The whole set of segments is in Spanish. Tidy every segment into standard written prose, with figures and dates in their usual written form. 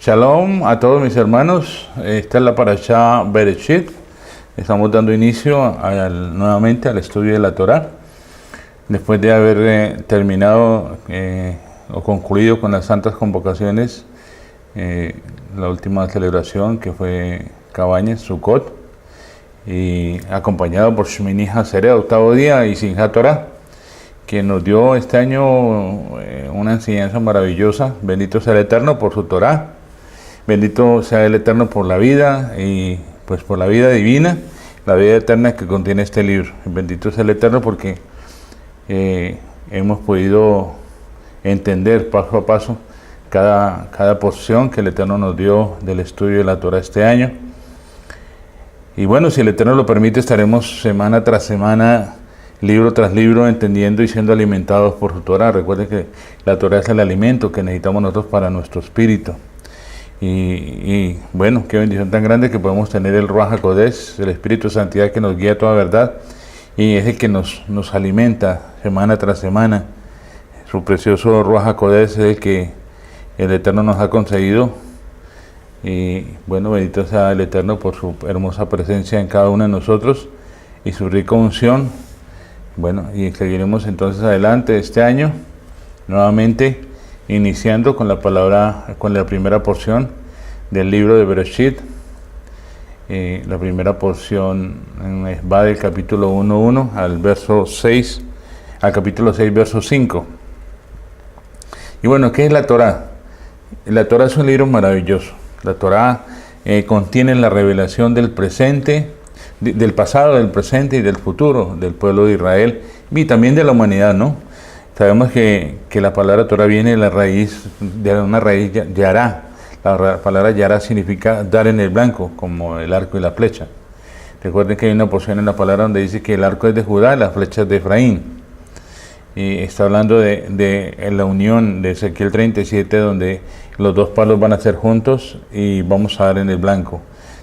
Shalom a todos mis hermanos, esta es la Parashá Bereshit. Estamos dando inicio nuevamente al estudio de la Torá. Después de haber terminado o concluido con las santas convocaciones, la última celebración que fue Cabañas, Sukkot, y acompañado por Shmini Hatzeret, octavo día, y Simchat Torah, que nos dio este año una enseñanza maravillosa. Bendito sea el Eterno por su Torá. Bendito sea el Eterno por la vida y pues por la vida divina, la vida eterna que contiene este libro. Bendito sea el Eterno porque hemos podido entender paso a paso cada porción que el Eterno nos dio del estudio de la Torah este año. Y bueno, si el Eterno lo permite, estaremos semana tras semana, libro tras libro, entendiendo y siendo alimentados por su Torah. Recuerden que la Torah es el alimento que necesitamos nosotros para nuestro espíritu. Y bueno, qué bendición tan grande que podemos tener el Ruach HaKodesh, el Espíritu de Santidad que nos guía a toda verdad y es el que nos alimenta semana tras semana. Su precioso Ruach HaKodesh es el que el Eterno nos ha concedido. Y bueno, bendito sea el Eterno por su hermosa presencia en cada uno de nosotros y su rica unción. Bueno, y seguiremos entonces adelante este año, nuevamente iniciando con la primera porción del libro de Bereshit. La primera porción va del capítulo 1:1 al verso 6, al capítulo 6, verso 5. Y bueno, ¿qué es la Torá? La Torá es un libro maravilloso. La Torá contiene la revelación del presente, del pasado, del presente y del futuro del pueblo de Israel y también de la humanidad, ¿no? Sabemos que la palabra Torah viene de una raíz yará. La palabra yará significa dar en el blanco, como el arco y la flecha. Recuerden que hay una porción en la palabra donde dice que el arco es de Judá y la flecha es de Efraín. Y está hablando de la unión de Ezequiel 37, donde los dos palos van a ser juntos y vamos a dar en el blanco.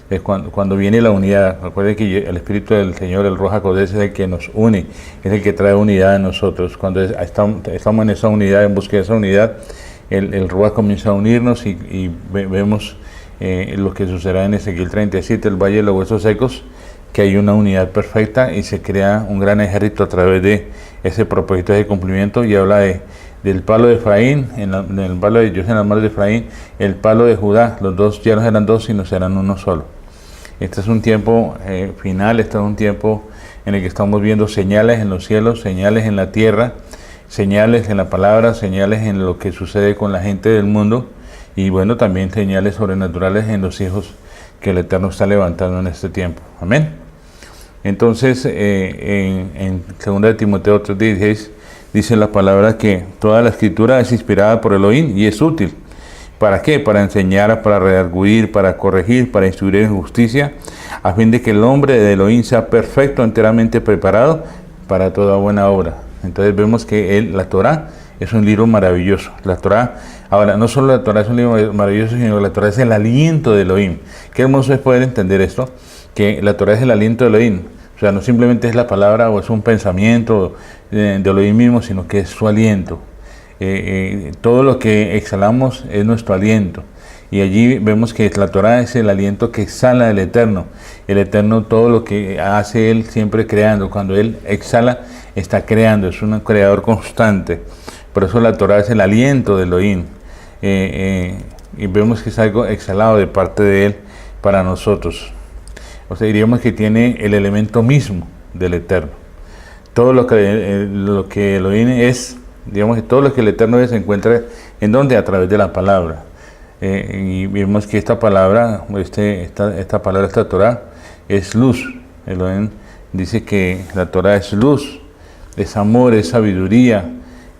Es cuando viene la unidad. Recuerden que el Espíritu del Señor, el Ruach HaKodesh, es el que nos une, es el que trae unidad a nosotros. Cuando estamos en esa unidad, en búsqueda de esa unidad, el Ruach comienza a unirnos y vemos lo que sucederá en Ezequiel 37, el Valle de los Huesos Secos, que hay una unidad perfecta y se crea un gran ejército a través de ese propósito de cumplimiento. Y habla del palo de Efraín, en el palo de Dios en las manos de Efraín, el palo de Judá. Los dos ya no serán dos, sino serán uno solo. Este es un tiempo final, este es un tiempo en el que estamos viendo señales en los cielos, señales en la tierra, señales en la palabra, señales en lo que sucede con la gente del mundo y bueno, también señales sobrenaturales en los hijos que el Eterno está levantando en este tiempo. Amén. Entonces, en 2 de Timoteo 3:16 dice la palabra que toda la escritura es inspirada por Elohim y es útil. ¿Para qué? Para enseñar, para redarguir, para corregir, para instruir en justicia, a fin de que el hombre de Elohim sea perfecto, enteramente preparado para toda buena obra. Entonces vemos que la Torá es un libro maravilloso. La Torá, ahora, no solo la Torá es un libro maravilloso, sino que la Torá es el aliento de Elohim. Qué hermoso es poder entender esto, que la Torá es el aliento de Elohim. O sea, no simplemente es la palabra o es un pensamiento de Elohim mismo, sino que es su aliento. Todo lo que exhalamos es nuestro aliento y allí vemos que la Torá es el aliento que exhala del Eterno. El Eterno, todo lo que hace Él siempre creando, cuando Él exhala está creando, es un creador constante. Por eso la Torá es el aliento de Elohim y vemos que es algo exhalado de parte de Él para nosotros. O sea, diríamos que tiene el elemento mismo del Eterno. Todo lo que Elohim es, digamos que todo lo que el Eterno es se encuentra en donde, a través de la palabra. Y vemos que esta palabra, esta Torá, es luz. Elohim dice que la Torá es luz, es amor, es sabiduría,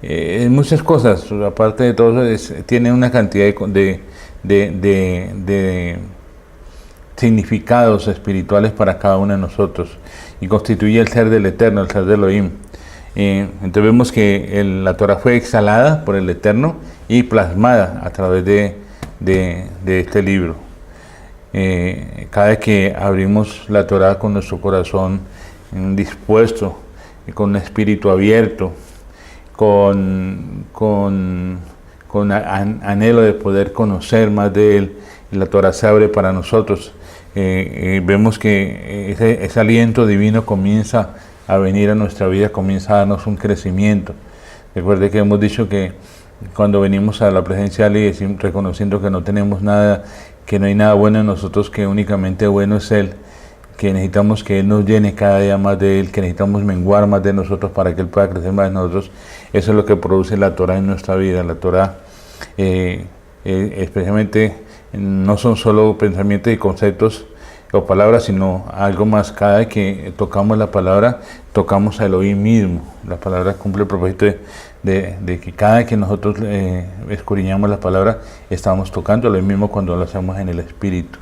es muchas cosas. Aparte de todo, tiene una cantidad de significados espirituales para cada uno de nosotros y constituye el ser del Eterno, el ser de Elohim. Entonces vemos que la Torah fue exhalada por el Eterno y plasmada a través de este libro. Cada vez que abrimos la Torah con nuestro corazón dispuesto, con un espíritu abierto, con con anhelo de poder conocer más de Él. Y la Torah se abre para nosotros. Vemos que ese aliento divino comienza a venir a nuestra vida, comienza a darnos un crecimiento. Recuerde que hemos dicho que cuando venimos a la presencia de Él, reconociendo que no tenemos nada, que no hay nada bueno en nosotros, que únicamente bueno es Él, que necesitamos que Él nos llene cada día más de Él, que necesitamos menguar más de nosotros para que Él pueda crecer más de nosotros. Eso es lo que produce la Torah en nuestra vida. La Torah, especialmente, no son solo pensamientos y conceptos o palabras, sino algo más. Cada vez que tocamos la palabra, tocamos a Elohim mismo. La palabra cumple el propósito de que cada vez que nosotros escudriñamos la palabra, estamos tocando lo mismo cuando lo hacemos en el Espíritu.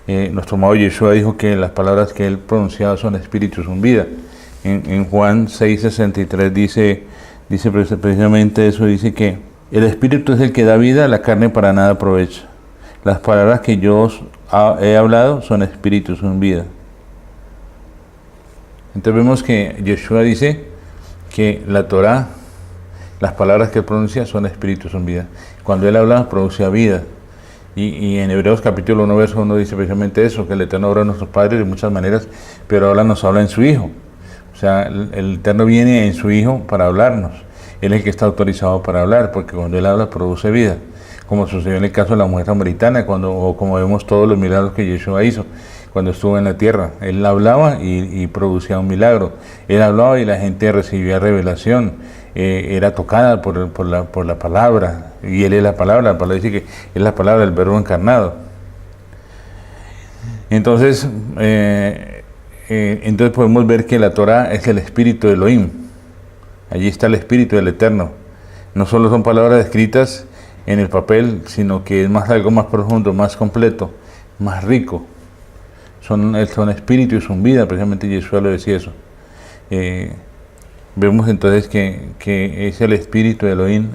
Nuestro amado Yeshua dijo que las palabras que Él pronunciaba son espíritu, son vida. En Juan 6:63 dice precisamente eso, dice que el Espíritu es el que da vida, la carne para nada aprovecha. Las palabras que yo os he hablado son espíritu, son vida. Entonces vemos que Yeshua dice que la Torah, las palabras que Él pronuncia son espíritu, son vida. Cuando Él habla, producía vida. Y en Hebreos capítulo 1, verso 1 dice precisamente eso, que el Eterno obra a nuestros padres de muchas maneras, pero ahora nos habla en su Hijo. O sea, el Eterno viene en su Hijo para hablarnos. Él es el que está autorizado para hablar, porque cuando Él habla produce vida. Como sucedió en el caso de la mujer samaritana, o como vemos todos los milagros que Yeshua hizo cuando estuvo en la tierra. Él hablaba y producía un milagro. Él hablaba y la gente recibía revelación. Era tocada por la palabra, y Él es la palabra dice que es la palabra del verbo encarnado. Entonces podemos ver que la Torah es el espíritu de Elohim. Allí está el espíritu del Eterno. No solo son palabras escritas en el papel, sino que es algo más profundo, más completo, más rico. Son espíritu y son vida, precisamente Yeshua lo decía eso. Vemos entonces que es el espíritu de Elohim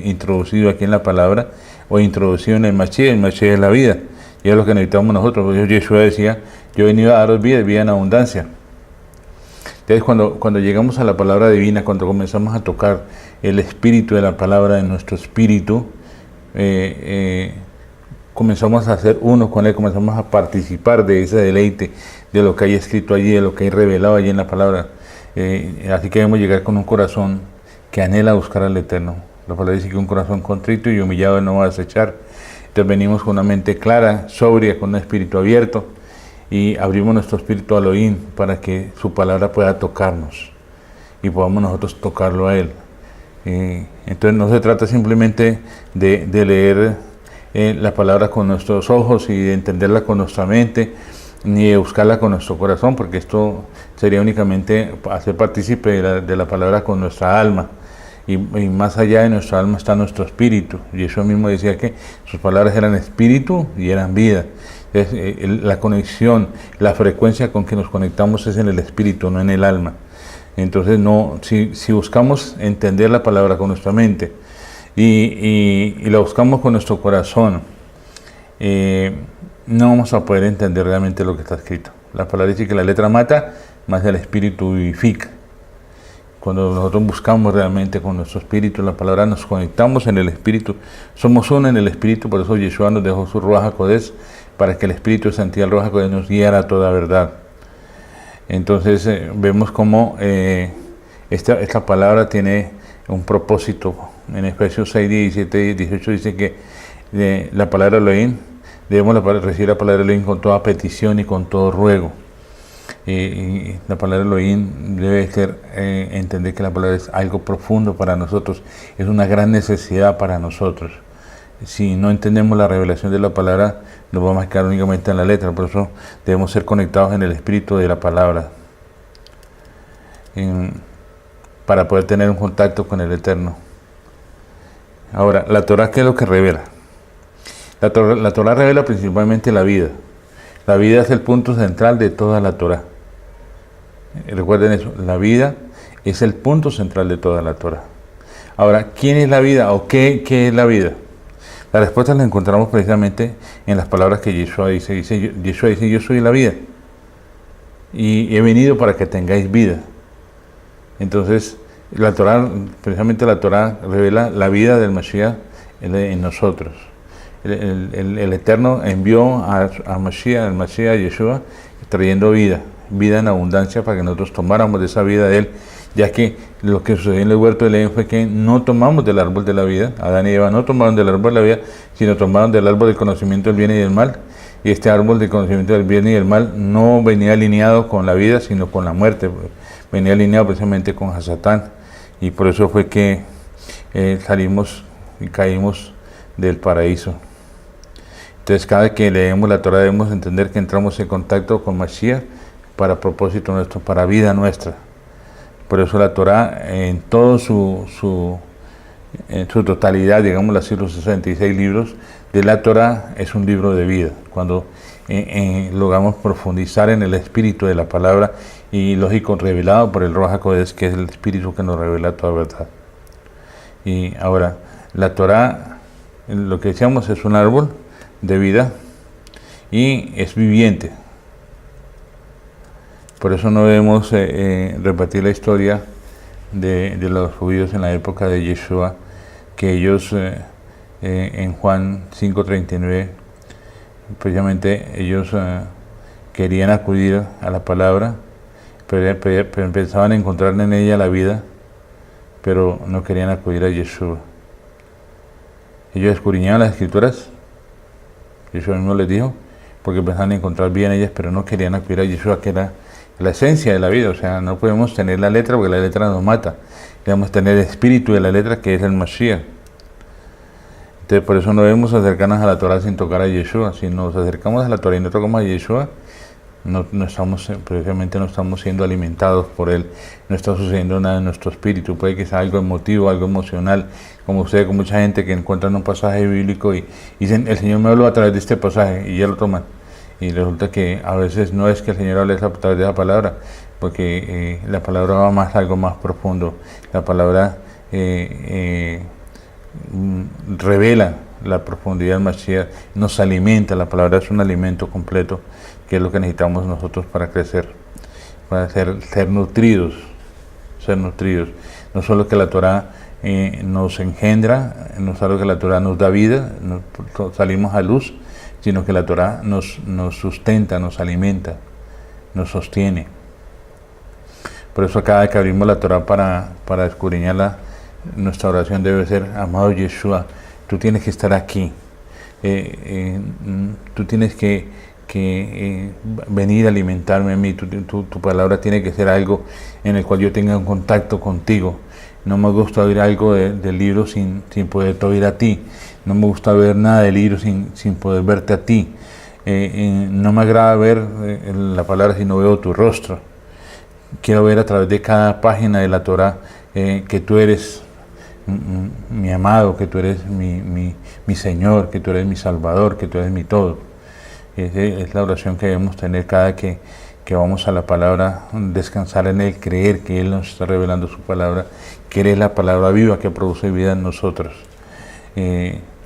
introducido aquí en la palabra, o introducido en el Mashiach es la vida, y es lo que necesitamos nosotros. Porque Yeshua decía, yo he venido a daros vida y vida en abundancia. Entonces cuando llegamos a la palabra divina, cuando comenzamos a tocar el espíritu de la palabra en nuestro espíritu, comenzamos a ser uno con Él, comenzamos a participar de ese deleite, de lo que hay escrito allí, de lo que hay revelado allí en la palabra. Así que debemos llegar con un corazón que anhela buscar al Eterno. La palabra dice que un corazón contrito y humillado Él no va a desechar. Entonces venimos con una mente clara, sobria, con un espíritu abierto, y abrimos nuestro espíritu a Elohim para que su palabra pueda tocarnos y podamos nosotros tocarlo a Él. Entonces no se trata simplemente de leer la palabra con nuestros ojos y de entenderla con nuestra mente, ni de buscarla con nuestro corazón, porque esto sería únicamente hacer partícipe de la palabra con nuestra alma, y más allá de nuestra alma está nuestro espíritu. Y eso mismo decía que sus palabras eran espíritu y eran vida. La conexión, la frecuencia con que nos conectamos es en el espíritu, no en el alma. Entonces si buscamos entender la palabra con nuestra mente y la buscamos con nuestro corazón, no vamos a poder entender realmente lo que está escrito. La palabra dice que la letra mata, más el espíritu vivifica. Cuando nosotros buscamos realmente con nuestro espíritu la palabra, nos conectamos en el espíritu, somos uno en el espíritu. Por eso Yeshua nos dejó su Ruach HaKodesh, para que el espíritu de santidad, el Ruach HaKodesh, nos guiara a toda verdad. Entonces vemos cómo esta palabra tiene un propósito. En Efesios 6, 17 y 18 dice que la palabra Elohim, debemos recibir la palabra Elohim con toda petición y con todo ruego. Y la palabra Elohim debe ser, entender que la palabra es algo profundo para nosotros, es una gran necesidad para nosotros. Si no entendemos la revelación de la palabra, nos vamos a quedar únicamente en la letra. Por eso debemos ser conectados en el espíritu de la palabra, para poder tener un contacto con el Eterno. Ahora, la Torah, ¿qué es lo que revela? La Torah revela principalmente la vida. La vida es el punto central de toda la Torah. Recuerden eso, la vida es el punto central de toda la Torah. Ahora, ¿quién es la vida o qué es la vida? La respuesta la encontramos precisamente en las palabras que Yeshua dice. Yeshua dice, yo soy la vida y he venido para que tengáis vida. Entonces, La Torá, precisamente la Torá revela la vida del Mashiach en nosotros. El Eterno envió a Mashiach, al Mashiach Yeshua, trayendo vida en abundancia para que nosotros tomáramos de esa vida de Él, ya que lo que sucedió en el huerto del Edén fue que no tomamos del árbol de la vida. Adán y Eva no tomaron del árbol de la vida, sino tomaron del árbol del conocimiento del bien y del mal. Y este árbol del conocimiento del bien y del mal no venía alineado con la vida, sino con la muerte. Venía alineado precisamente con Hasatán. Y por eso fue que salimos y caímos del paraíso. Entonces, cada vez que leemos la Torah debemos entender que entramos en contacto con Mashiach para propósito nuestro, para vida nuestra. Por eso la Torah en todo en su totalidad, digámoslo así, los 66 libros de la Torah es un libro de vida. Cuando logramos profundizar en el espíritu de la palabra y lógico revelado por el Ruach HaKodesh, que es el espíritu que nos revela toda verdad. Y ahora, la Torah, lo que decíamos, es un árbol de vida y es viviente. Por eso no debemos repetir la historia de los judíos en la época de Yeshua, que ellos en Juan 5:39, precisamente ellos querían acudir a la palabra, pero pensaban encontrar en ella la vida, pero no querían acudir a Yeshua. Ellos escudriñaban las escrituras, Yeshua mismo les dijo, porque pensaban encontrar vida en ellas, pero no querían acudir a Yeshua, que era la esencia de la vida. O sea, no podemos tener la letra porque la letra nos mata. Debemos tener el espíritu de la letra, que es el Mashiach. Entonces, por eso no debemos acercarnos a la Torah sin tocar a Yeshua. Si nos acercamos a la Torah y no tocamos a Yeshua, no estamos, precisamente no estamos siendo alimentados por Él. No está sucediendo nada en nuestro espíritu. Puede que sea algo emotivo, algo emocional, como ustedes, con mucha gente que encuentran un pasaje bíblico y dicen, el Señor me habló a través de este pasaje, y ya lo toman. Y resulta que a veces no es que el Señor hable a través de esa palabra, porque la palabra va más algo más profundo. La palabra revela la profundidad del Mashiach, nos alimenta. La palabra es un alimento completo, que es lo que necesitamos nosotros para crecer, para ser nutridos. No solo que la Torah nos engendra, no solo que la Torah nos da vida, salimos a luz, sino que la Torah nos sustenta, nos alimenta, nos sostiene. Por eso cada vez que abrimos la Torah para escudriñarla, nuestra oración debe ser: amado Yeshua, tú tienes que estar aquí, tú tienes que venir a alimentarme a mí, tu palabra tiene que ser algo en el cual yo tenga un contacto contigo. No me gusta oír algo del libro sin poderte oír a ti. No me gusta ver nada del libro sin poder verte a ti. No me agrada ver la palabra si no veo tu rostro. Quiero ver a través de cada página de la Torah que tú eres mi amado, que tú eres mi Señor, que tú eres mi Salvador, que tú eres mi todo. Es la oración que debemos tener cada que vamos a la palabra, descansar en Él, creer que Él nos está revelando su palabra, que Él es la palabra viva que produce vida en nosotros.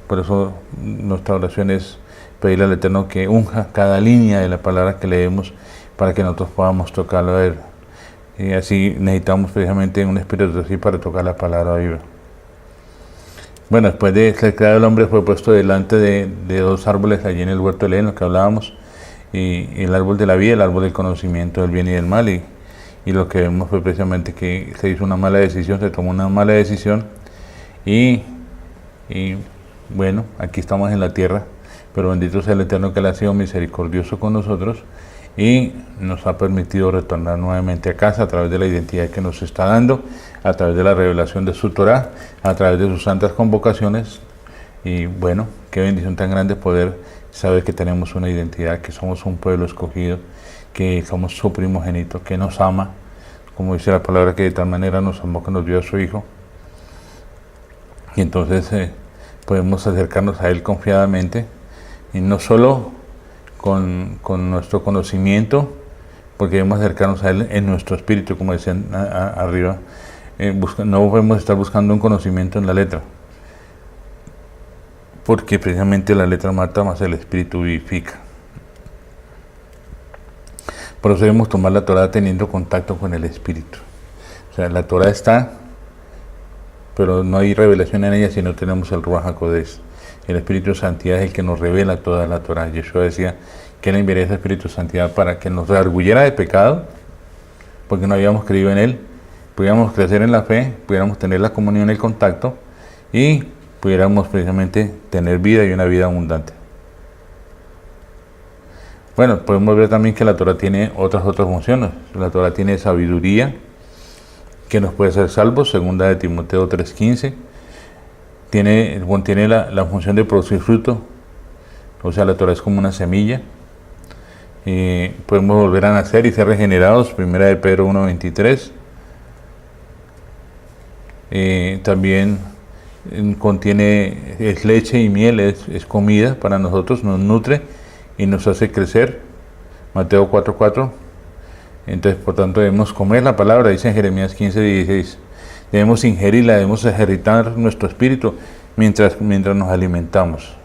Por eso nuestra oración es pedirle al Eterno que unja cada línea de la palabra que leemos para que nosotros podamos tocarlo a Él. Y así necesitamos precisamente un espíritu así para tocar la palabra viva. Bueno, después de ser creado el hombre, fue puesto delante de dos árboles allí en el huerto de Edén, lo que hablábamos, y el árbol de la vida, el árbol del conocimiento del bien y del mal, y lo que vemos fue precisamente que se hizo una mala decisión, se tomó una mala decisión, y bueno, aquí estamos en la tierra, pero bendito sea el Eterno, que Él ha sido misericordioso con nosotros y nos ha permitido retornar nuevamente a casa a través de la identidad que nos está dando, a través de la revelación de su Torah, a través de sus santas convocaciones. Y bueno, qué bendición tan grande poder saber que tenemos una identidad, que somos un pueblo escogido, que somos su primogénito, que nos ama, como dice la palabra, que de tal manera nos amó que nos dio a su Hijo. Y entonces podemos acercarnos a Él confiadamente, y no solo con nuestro conocimiento, porque debemos acercarnos a Él en nuestro espíritu, como decían arriba. No podemos estar buscando un conocimiento en la letra, porque precisamente la letra mata, más el espíritu vivifica. Por eso debemos tomar la Torah teniendo contacto con el espíritu. O sea, la Torah está pero no hay revelación en ella si no tenemos el Ruach HaKodesh. El Espíritu de Santidad es el que nos revela toda la Torah. Yeshua decía que Él enviaría ese Espíritu de Santidad para que nos redarguyera de pecado, porque no habíamos creído en Él, pudiéramos crecer en la fe, pudiéramos tener la comunión, el contacto, y pudiéramos precisamente tener vida y una vida abundante. Bueno, podemos ver también que la Torah tiene otras funciones. La Torah tiene sabiduría, que nos puede hacer salvos, segunda de Timoteo 3:15. Contiene la función de producir fruto, o sea, la Torah es como una semilla. Podemos volver a nacer y ser regenerados, primera de Pedro 1:23. También contiene, es leche y miel, es comida para nosotros, nos nutre y nos hace crecer, Mateo 4:4. Entonces, por tanto, debemos comer la palabra, dice en Jeremías 15:16. Debemos ingerirla, debemos ejercitar nuestro espíritu mientras nos alimentamos.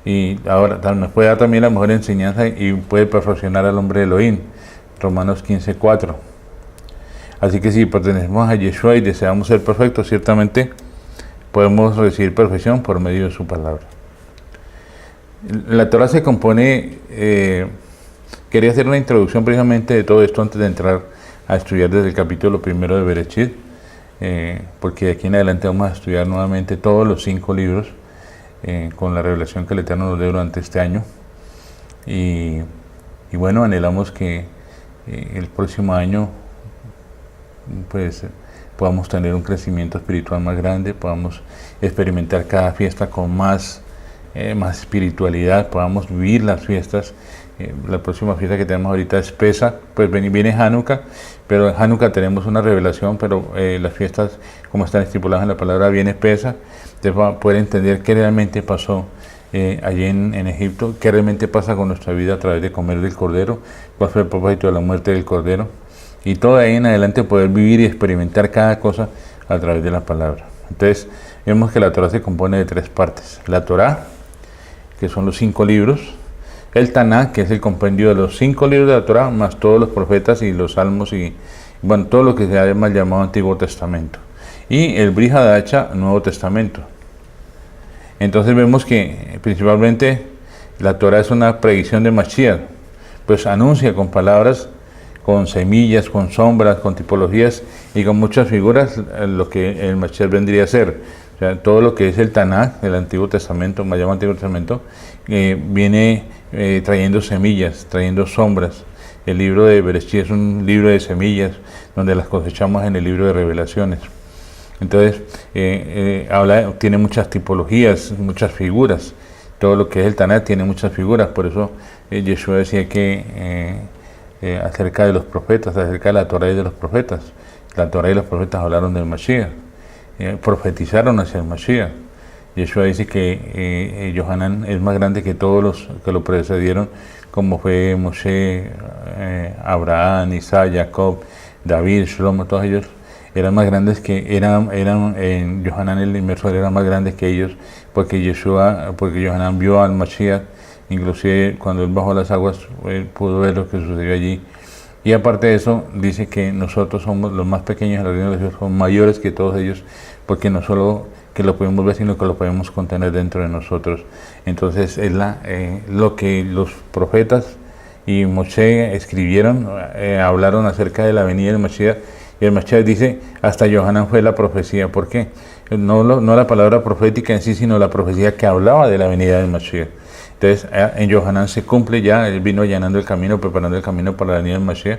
Y ahora nos puede dar también la mejor enseñanza y puede perfeccionar al hombre de Elohim, Romanos 15:4. Así que si pertenecemos a Yeshua y deseamos ser perfectos, ciertamente podemos recibir perfección por medio de su palabra. La Torah se compone, quería hacer una introducción precisamente de todo esto antes de entrar a estudiar desde el capítulo 1 de Bereshit, porque de aquí en adelante vamos a estudiar nuevamente todos los 5 libros con la revelación que el Eterno nos dio durante este año. Y bueno, anhelamos que el próximo año pues podamos tener un crecimiento espiritual más grande, podamos experimentar cada fiesta con más espiritualidad, podamos vivir las fiestas. La próxima fiesta que tenemos ahorita es Pesach, pues viene Hanukkah, pero en Hanukkah tenemos una revelación, pero las fiestas, como están estipuladas en la palabra, viene Pesach. Entonces va a poder entender qué realmente pasó allí en Egipto, qué realmente pasa con nuestra vida a través de comer del Cordero, cuál fue el propósito de la muerte del Cordero, y todo de ahí en adelante poder vivir y experimentar cada cosa a través de la palabra. Entonces vemos que la Torah se compone de 3 partes: la Torah, que son los 5 libros; el Tanaj, que es el compendio de los 5 libros de la Torah, más todos los profetas y los salmos y bueno, todo lo que se ha mal llamado Antiguo Testamento; y el Brit Hadacha, Nuevo Testamento. Entonces vemos que principalmente la Torah es una predicción de Mashiach, pues anuncia con palabras, con semillas, con sombras, con tipologías y con muchas figuras lo que el Mashiach vendría a ser. O sea, todo lo que es el Tanaj, el Antiguo Testamento, más llamado Antiguo Testamento, viene trayendo semillas, trayendo sombras. El libro de Bereshit es un libro de semillas donde las cosechamos en el libro de Revelaciones. Entonces, tiene muchas tipologías, muchas figuras. Todo lo que es el Tanaj tiene muchas figuras. Por eso Yeshua decía que acerca de los profetas, acerca de la Torah y de los profetas. La Torah y los profetas hablaron del Mashiach, profetizaron hacia el Mashiach. Yeshua dice que Yohanan es más grande que todos los que lo precedieron, como fue Moshe, Abraham, Isaac, Jacob, David, Shlomo, todos ellos eran más grandes que Yohanan el inmersor era más grande que ellos, porque Yohanan vio al Mashiach. Inclusive cuando él bajó las aguas, él pudo ver lo que sucedió allí. Y aparte de eso, dice que nosotros somos los más pequeños en la reino de Dios, son mayores que todos ellos, porque no solo que lo podemos ver, sino que lo podemos contener dentro de nosotros. Entonces es lo que los profetas y Moshe escribieron, hablaron acerca de la venida del Mashiach. Y el Mashiach dice, hasta Yohanan fue la profecía. ¿Por qué? No la palabra profética en sí, sino la profecía que hablaba de la venida del Mashiach. Entonces, en Yohanan se cumple ya, él vino allanando el camino, preparando el camino para la venida del Mashiach.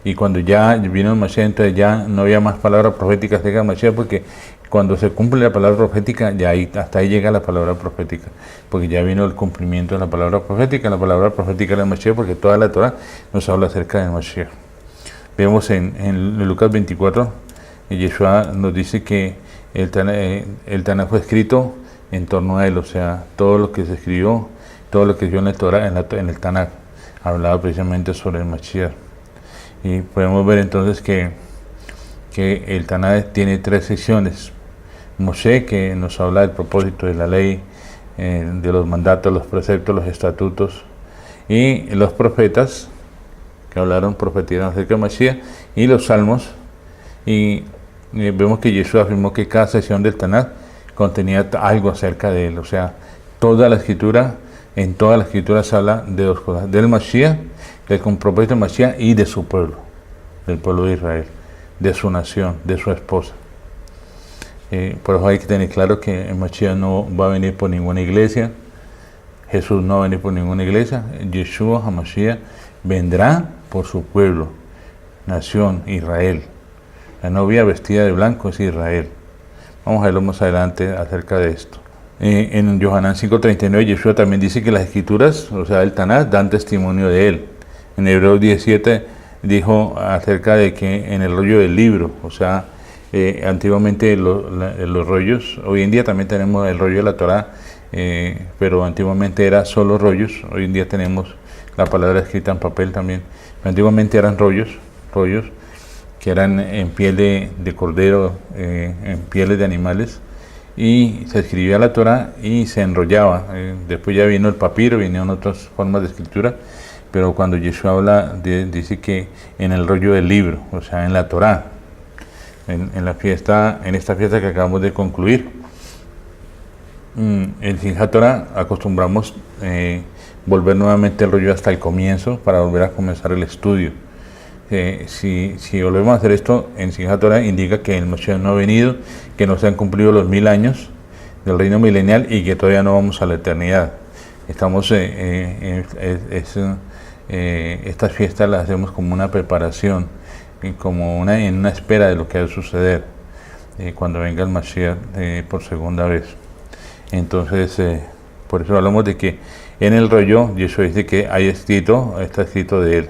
Y cuando ya vino el Mashiach, entonces ya no había más palabras proféticas acerca del Mashiach, porque cuando se cumple la palabra profética, ya hasta ahí llega la palabra profética, porque ya vino el cumplimiento de la palabra profética del Mashiach, porque toda la Torah nos habla acerca del Mashiach. Vemos en Lucas 24, Yeshua nos dice que el Tanaj fue escrito en torno a él, o sea, todo lo que se escribió, todo lo que dio en la Torah, en el Tanaj, hablaba precisamente sobre el Mashiach. Y podemos ver entonces que el Tanaj tiene 3 secciones. Moshe, que nos habla del propósito de la ley, de los mandatos, los preceptos, los estatutos, y los profetas, que profetizaron acerca de Mashiach, y los salmos, y vemos que Yeshua afirmó que cada sección del Tanaj contenía algo acerca de él. O sea, toda la escritura, en toda la escritura se habla de dos cosas: del Mashiach, del propósito del Mashiach, y de su pueblo, del pueblo de Israel, de su nación, de su esposa. Por eso hay que tener claro que el Mashiach no va a venir por ninguna iglesia. Jesús no va a venir por ninguna iglesia. Yeshua HaMashiach vendrá por su pueblo, nación, Israel. La novia vestida de blanco es Israel. Vamos a verlo más adelante acerca de esto. En Yohanan 5:39, Yeshua también dice que las escrituras, o sea, el Tanaj, dan testimonio de él. En Hebreos 17 dijo acerca de que en el rollo del libro, o sea, antiguamente los rollos, hoy en día también tenemos el rollo de la Torá, pero antiguamente era solo rollos. Hoy en día tenemos la palabra escrita en papel también. Pero antiguamente eran rollos que eran en piel de cordero, en pieles de animales, y se escribía la Torá y se enrollaba. Después ya vino el papiro, vinieron otras formas de escritura, pero cuando Yeshua habla, dice que en el rollo del libro, o sea, en la Torá, en esta fiesta que acabamos de concluir. En Simchat Torah acostumbramos volver nuevamente el rollo hasta el comienzo para volver a comenzar el estudio. Si volvemos a hacer esto en Simchat Torah, indica que el Mashiach no ha venido, que no se han cumplido los 1000 años del reino milenial y que todavía no vamos a la eternidad. Estamos estas fiestas las hacemos como una preparación, como en una espera de lo que va a suceder cuando venga el Mashiach por segunda vez. Entonces, por eso hablamos de que en el rollo Yeshua dice que está escrito de él.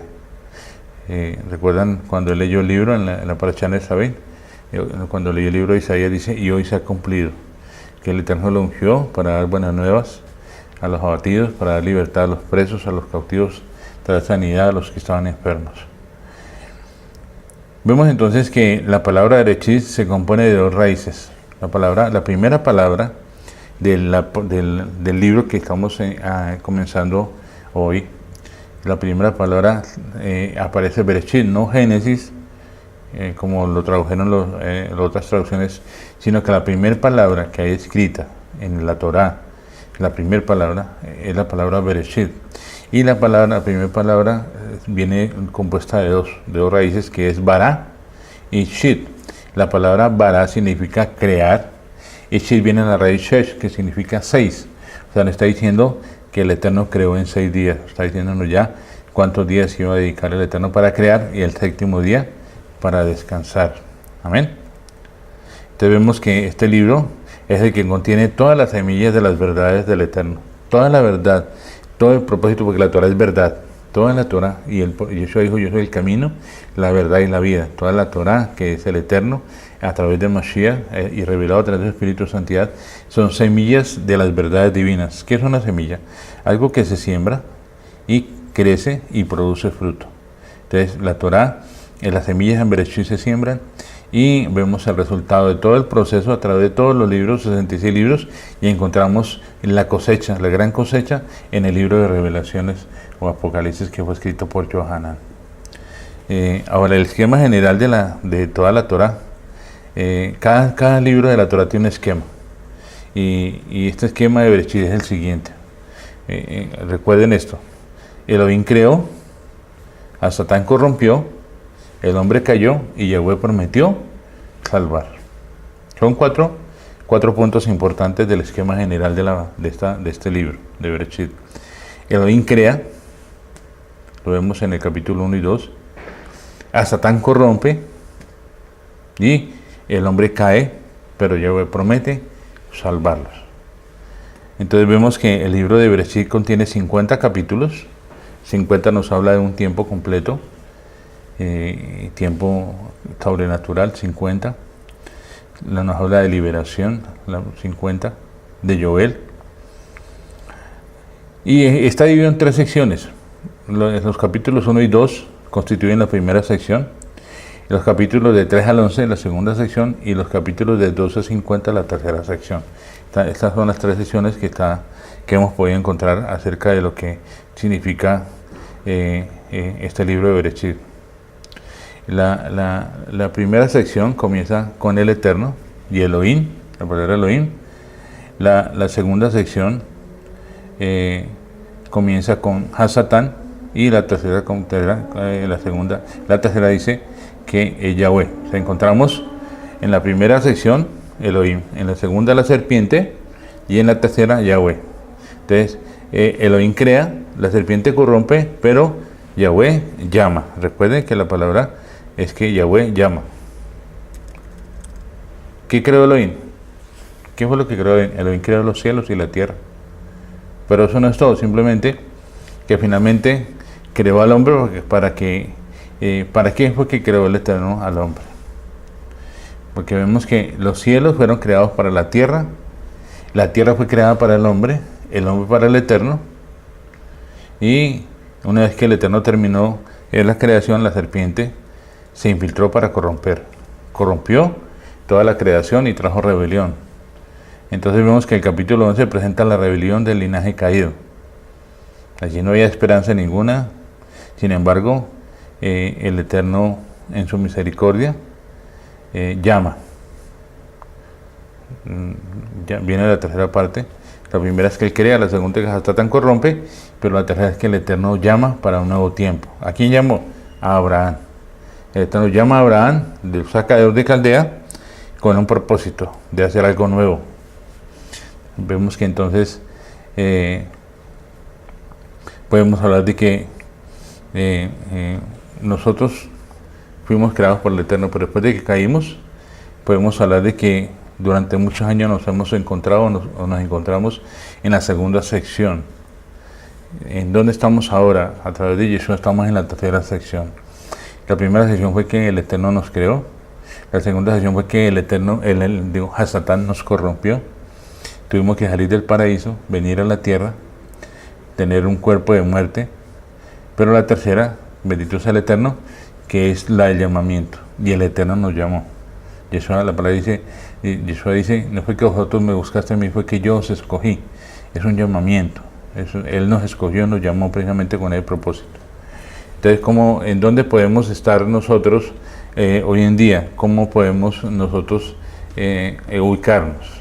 ¿Recuerdan cuando él leyó el libro en la Parashá de Sabín? Cuando leyó el libro de Isaías dice: y hoy se ha cumplido, que el Eterno lo ungió para dar buenas nuevas a los abatidos, para dar libertad a los presos, a los cautivos, traer sanidad a los que estaban enfermos. Vemos entonces que la palabra Bereshit se compone de dos raíces. La primera palabra del libro que estamos comenzando hoy, la primera palabra aparece Bereshit, no Génesis, como lo tradujeron las otras traducciones, sino que la primera palabra que hay escrita en la Torá, la primera palabra es la palabra Bereshit. Y la primera palabra viene compuesta de dos raíces, que es Bará y Shit. La palabra Bará significa crear, y Shit viene de la raíz Shesh, que significa 6. O sea, nos está diciendo que el Eterno creó en 6 días. Está diciéndonos ya cuántos días iba a dedicar el Eterno para crear y el séptimo día para descansar. Amén. Entonces vemos que este libro es el que contiene todas las semillas de las verdades del Eterno. Toda la verdad, todo el propósito, porque la Torah es verdad. Toda la Torah, y Yeshua dijo: yo soy el camino, la verdad y la vida. Toda la Torah, que es el Eterno, a través de Mashiach y revelado a través del Espíritu de Santidad, son semillas de las verdades divinas. ¿Qué es una semilla? Algo que se siembra y crece y produce fruto. Entonces la Torah, las semillas en Bereshit se siembran y vemos el resultado de todo el proceso a través de todos los libros, 66 libros, y encontramos la cosecha, la gran cosecha, en el libro de Revelaciones o Apocalipsis, que fue escrito por Yohanan. Ahora, el esquema general de toda la Torah, cada libro de la Torah tiene un esquema, y este esquema de Bereshit es el siguiente. Recuerden esto: Elohim creó, a Satán corrompió, el hombre cayó y Yahweh prometió salvar. Son cuatro puntos importantes del esquema general de este libro de Bereshit. Elohim crea, lo vemos en el capítulo 1 y 2. A Satán corrompe y el hombre cae, pero Yahweh promete salvarlos. Entonces vemos que el libro de Bereshit contiene 50 capítulos. 50 nos habla de un tiempo completo, tiempo sobrenatural. 50 nos habla de liberación, 50 de Joel, y está dividido en 3 secciones. Los capítulos 1 y 2 constituyen la primera sección, los capítulos de 3 al 11 la segunda sección, y los capítulos de 12 a 50 la tercera sección. Estas son las 3 secciones que hemos podido encontrar acerca de lo que significa este libro de Bereshit. La primera sección comienza con el Eterno y Elohim, la palabra Elohim. La segunda sección comienza con Hasatán, y la tercera dice que es Yahweh. O sea, encontramos en la primera sección Elohim, en la segunda la serpiente y en la tercera Yahweh. Entonces, Elohim crea, la serpiente corrompe, pero Yahweh llama. Recuerden que la palabra es que Yahweh llama. ¿Qué creó Elohim? ¿Qué fue lo que creó Elohim? Elohim creó los cielos y la tierra. Pero eso no es todo, simplemente que finalmente creó al hombre ¿para qué fue que creó el Eterno al hombre? Porque vemos que los cielos fueron creados para la tierra fue creada para el hombre para el Eterno, y una vez que el Eterno terminó la creación, la serpiente se infiltró para corrompió toda la creación y trajo rebelión. Entonces vemos que el capítulo 11 presenta la rebelión del linaje caído. Allí no había esperanza ninguna. Sin embargo, el Eterno en su misericordia llama. Ya viene la tercera parte. La primera es que Él crea, la segunda es que Hasatán corrompe, pero la tercera es que el Eterno llama para un nuevo tiempo. ¿A quién llamó? A Abraham. El Eterno llama a Abraham, le saca de Caldea, con un propósito de hacer algo nuevo. Vemos que entonces podemos hablar de que nosotros fuimos creados por el Eterno, pero después de que caímos, podemos hablar de que durante muchos años nos hemos encontrado nos encontramos en la segunda sección. ¿En dónde estamos ahora? A través de Yeshua estamos en la tercera sección. La primera sección fue que el Eterno nos creó. La segunda sección fue que el Eterno, Hasatán nos corrompió. Tuvimos que salir del paraíso, venir a la tierra, tener un cuerpo de muerte. Pero la tercera, bendito sea el Eterno, que es la del llamamiento. Y el Eterno nos llamó. Yeshua, la palabra dice, Yeshua dice, no fue que vosotros me buscaste a mí, fue que yo os escogí. Es un llamamiento. Él nos escogió, nos llamó precisamente con el propósito. Entonces, ¿en dónde podemos estar nosotros hoy en día? ¿Cómo podemos nosotros ubicarnos?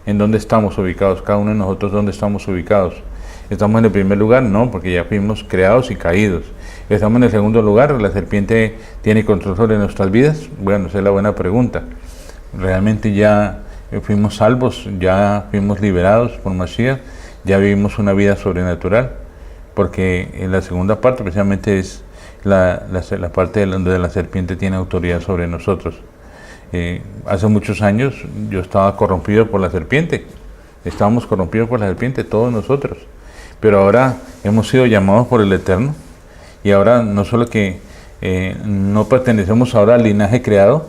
¿En dónde estamos ubicados? Cada uno de nosotros, ¿dónde estamos ubicados? ¿Estamos en el primer lugar? No, porque ya fuimos creados y caídos. ¿Estamos en el segundo lugar? ¿La serpiente tiene control sobre nuestras vidas? Bueno, esa es la buena pregunta. ¿Realmente ya fuimos salvos? ¿Ya fuimos liberados por Mashiach? ¿Ya vivimos una vida sobrenatural? Porque en la segunda parte precisamente es la parte donde la serpiente tiene autoridad sobre nosotros. Hace muchos años yo estaba corrompido por la serpiente. Estábamos corrompidos por la serpiente, todos nosotros. Pero ahora hemos sido llamados por el Eterno. Y ahora no solo que no pertenecemos ahora al linaje creado,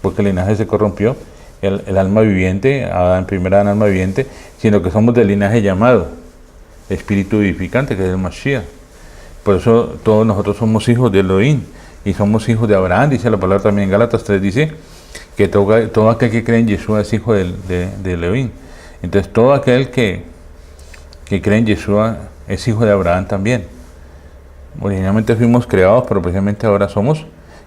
porque el linaje se corrompió, el alma viviente, Adán, primera alma viviente, sino que somos del linaje llamado, espíritu vivificante, que es el Mashiach. Por eso todos nosotros somos hijos de Elohim y somos hijos de Abraham. Dice la palabra también en Gálatas 3, dice que todo aquel que cree en Yeshua es hijo de Elohim. Entonces todo aquel que cree en Yeshua es hijo de Abraham también. Originalmente fuimos creados, pero precisamente ahora somos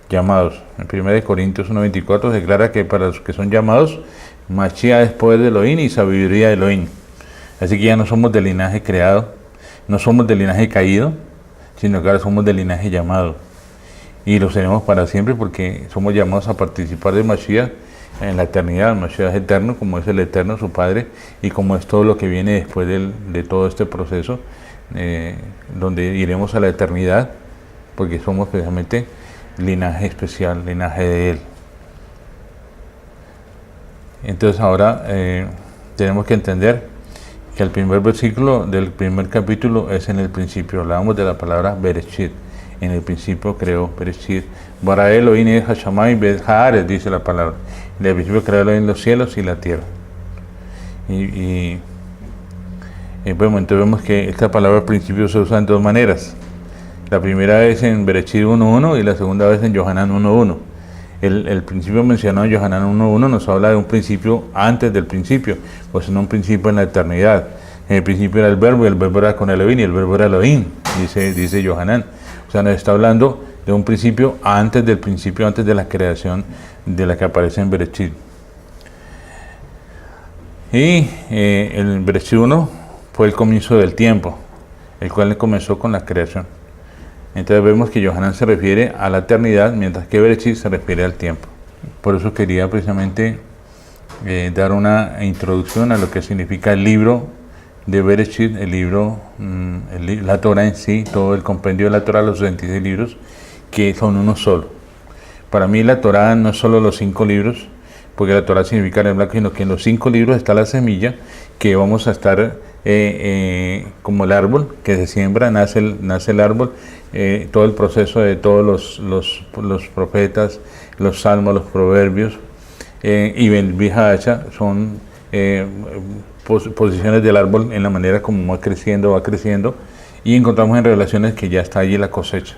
llamados. En 1 Corintios 1:24 se declara que para los que son llamados, Mashiach es poder de Elohim y sabiduría de Elohim. Así que ya no somos del linaje creado, no somos del linaje caído, sino que ahora somos del linaje llamado. Y lo seremos para siempre porque somos llamados a participar de Mashiach en la eternidad. Mashiach es eterno, como es el Eterno, su Padre, y como es todo lo que viene después de todo este proceso, donde iremos a la eternidad, porque somos precisamente linaje especial, linaje de Él. Entonces ahora tenemos que entender que el primer versículo del primer capítulo es en el principio. Hablábamos de la palabra Bereshit. En el principio creó Bereshit. Bara Elohim es Hashamay Bet Haaretz, dice la palabra. En el principio creó Elohim los cielos y la tierra. Y bueno, entonces vemos que esta palabra principio se usa en dos maneras. La primera vez en Bereshit 1.1 y la segunda vez en Yohanan 1.1. El principio mencionado en Yohanan 1.1 nos habla de un principio antes del principio, pues no un principio en la eternidad. En el principio era el verbo, y el verbo era con Elohim, y el verbo era Elohim, dice Yohanan. O sea, nos está hablando de un principio, antes de la creación de la que aparece en Bereshit. Y el Bereshit 1 fue el comienzo del tiempo, el cual comenzó con la creación. Entonces vemos que Yohanan se refiere a la eternidad, mientras que Bereshit se refiere al tiempo. Por eso quería precisamente dar una introducción a lo que significa el libro de Bereshit, el libro, la Torah en sí, todo el compendio de la Torah, los 26 libros, que son uno solo. Para mí la Torah no es solo los 5 libros, porque la Torah significa en blanco, sino que en los 5 libros está la semilla que vamos a estar como el árbol que se siembra, nace el árbol, todo el proceso de todos los profetas, los salmos, los proverbios, y el Vihadacha son posiciones del árbol en la manera como va creciendo, y encontramos en Revelaciones que ya está allí la cosecha,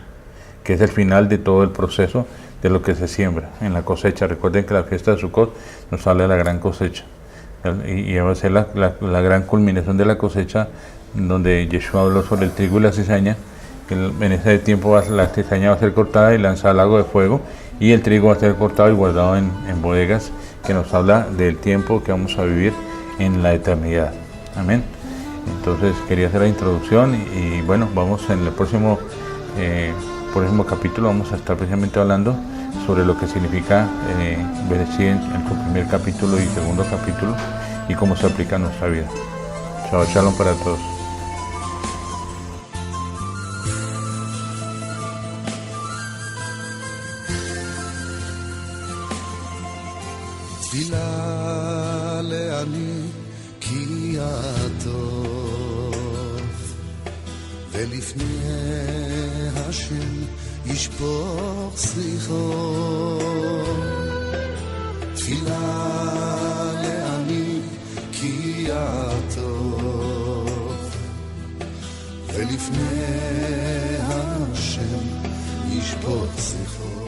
que es el final de todo el proceso de lo que se siembra en la cosecha. Recuerden que la fiesta de Sukkot nos habla de la gran cosecha, y va a ser la gran culminación de la cosecha, donde Yeshua habló sobre el trigo y la cizaña. En ese tiempo la cizaña va a ser cortada y lanzada al lago de fuego, y el trigo va a ser cortado y guardado en bodegas, que nos habla del tiempo que vamos a vivir en la eternidad. Amén. Entonces quería hacer la introducción, y bueno, vamos en el próximo capítulo, vamos a estar precisamente hablando sobre lo que significa Bereshit en su primer capítulo y segundo capítulo, y cómo se aplica a nuestra vida. Shabbat Shalom para todos. תפילה לעני כי הטוב, ולפני השם ישפוך שיחו. תפילה לעני כי הטוב, ולפני השם ישפוך שיחו.